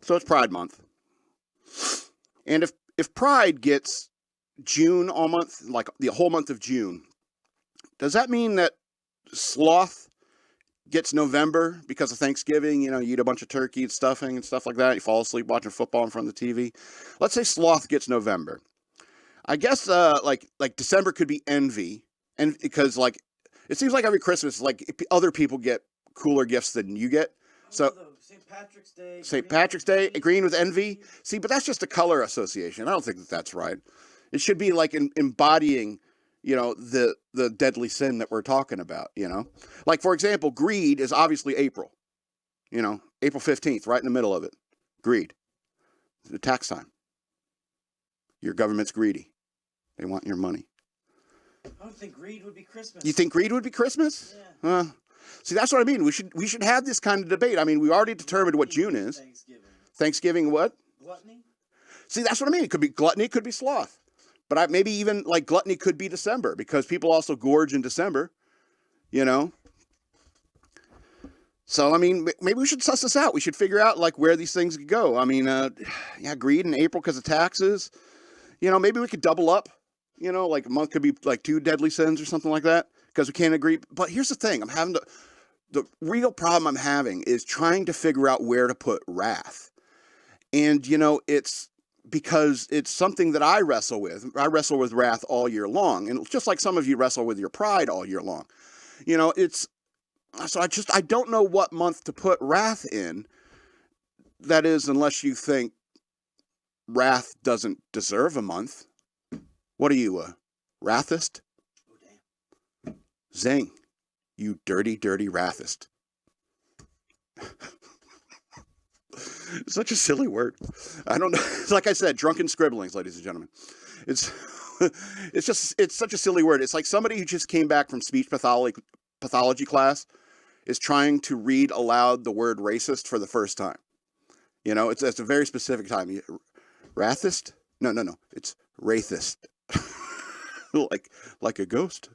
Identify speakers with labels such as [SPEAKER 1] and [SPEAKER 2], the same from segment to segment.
[SPEAKER 1] So it's Pride Month. And if Pride gets June all month, like the whole month of June, does that mean that sloth gets November because of Thanksgiving? You know, you eat a bunch of turkey and stuffing and stuff like that. You fall asleep watching football in front of the TV. Let's say sloth gets November. I guess like December could be envy, and because like it seems like every Christmas, like other people get cooler gifts than you get. So St. Patrick's Day, agreeing with envy. See, but that's just a color association. I don't think that that's right. It should be like embodying, you know, the deadly sin that we're talking about, you know. Like, for example, greed is obviously April. You know, April 15th, right in the middle of it. Greed. The tax time. Your government's greedy. They want your money.
[SPEAKER 2] I don't think greed would be Christmas.
[SPEAKER 1] You think greed would be Christmas?
[SPEAKER 2] Yeah.
[SPEAKER 1] See, that's what I mean. We should have this kind of debate. I mean, we already determined what June is. Thanksgiving what?
[SPEAKER 2] Gluttony?
[SPEAKER 1] See, that's what I mean. It could be gluttony, it could be sloth. But maybe even like gluttony could be December, because people also gorge in December, you know? So, I mean, maybe we should suss this out. We should figure out like where these things could go. I mean, yeah, greed in April because of taxes. You know, maybe we could double up. You know, like a month could be like 2 deadly sins or something like that, because we can't agree. But here's the thing. The real problem I'm having is trying to figure out where to put wrath. And, you know, it's because it's something that I wrestle with. I wrestle with wrath all year long. And just like some of you wrestle with your pride all year long. You know, so I don't know what month to put wrath in. That is, unless you think wrath doesn't deserve a month. What are you, a wrathist?
[SPEAKER 2] Oh, damn.
[SPEAKER 1] Zing. You dirty, dirty wrathist. Such a silly word. I don't know. Like I said, drunken scribblings, ladies and gentlemen. It's such a silly word. It's like somebody who just came back from speech pathology class is trying to read aloud the word racist for the first time. You know, it's a very specific time. Wrathist? No. It's wraithist. like a ghost.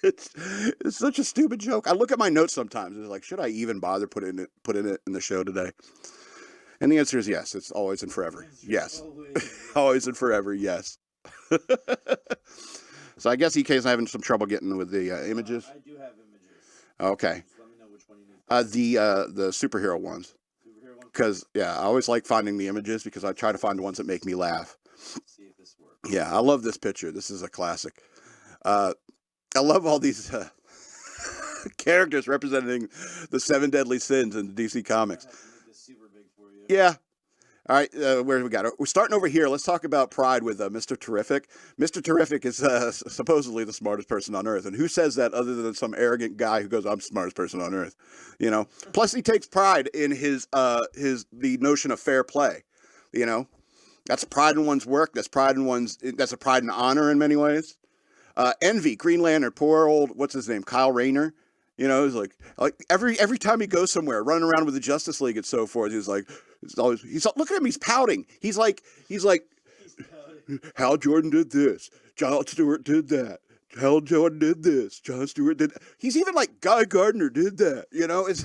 [SPEAKER 1] It's such a stupid joke. I look at my notes sometimes and it's like, should I even bother putting it in the show today? And the answer is yes. It's always and forever. Yes. Always and forever, yes. So I guess EK's having some trouble getting with the images.
[SPEAKER 2] I do have images.
[SPEAKER 1] Okay.
[SPEAKER 2] Just let me know which one you need.
[SPEAKER 1] The superhero ones. Because, yeah, I always like finding the images because I try to find the ones that make me laugh.
[SPEAKER 2] Let's see if this works.
[SPEAKER 1] Yeah, I love this picture. This is a classic. I love all these characters representing the 7 deadly sins in the DC Comics.
[SPEAKER 2] Super big for you.
[SPEAKER 1] Yeah. All right, where do we got it? We're starting over here. Let's talk about Pride with Mr. Terrific. Mr. Terrific is supposedly the smartest person on Earth. And who says that other than some arrogant guy who goes, I'm the smartest person on Earth? You know? Plus, he takes pride in the notion of fair play. You know? That's pride in one's work. That's a pride and honor in many ways. Envy, Green Lantern, poor old, what's his name, Kyle Rayner. You know, he's like every time he goes somewhere, running around with the Justice League and so forth, he's like, look at him, he's pouting. He's like, Hal Jordan did this, John Stewart did that, Hal Jordan did this, John Stewart did. He's even like Guy Gardner did that. You know, it's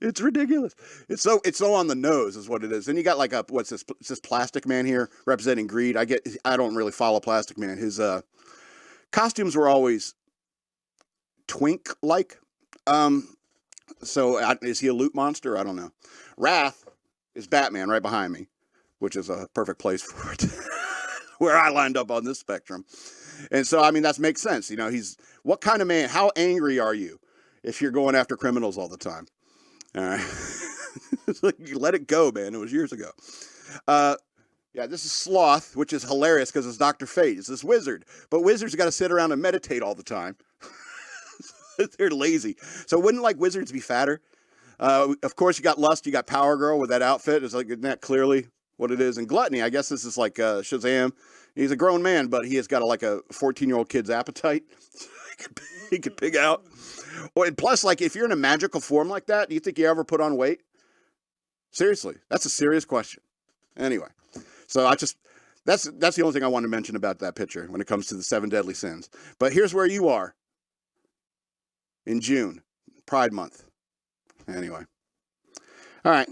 [SPEAKER 1] it's ridiculous. It's so on the nose is what it is. And you got like what's this Plastic Man here representing greed. I don't really follow Plastic Man. His costumes were always twink-like. So is he a loot monster? I don't know. Wrath is Batman right behind me, which is a perfect place for it. Where I lined up on this spectrum. And so, I mean, that makes sense. You know, what kind of man, how angry are you if you're going after criminals all the time? All right. It's like, let it go, man. It was years ago. Yeah, this is Sloth, which is hilarious because it's Dr. Fate. It's this wizard. But wizards got to sit around and meditate all the time. They're lazy. So wouldn't like wizards be fatter? Of course, you got Lust, you got Power Girl with that outfit. It's like, isn't that clearly what it is? And Gluttony, I guess this is like Shazam. He's a grown man, but he has got like a 14-year-old kid's appetite. He could pig out. And plus, like, if you're in a magical form like that, do you think you ever put on weight? Seriously, that's a serious question. Anyway, so that's the only thing I want to mention about that picture when it comes to the 7 deadly sins. But here's where you are in June, Pride Month. Anyway, All right.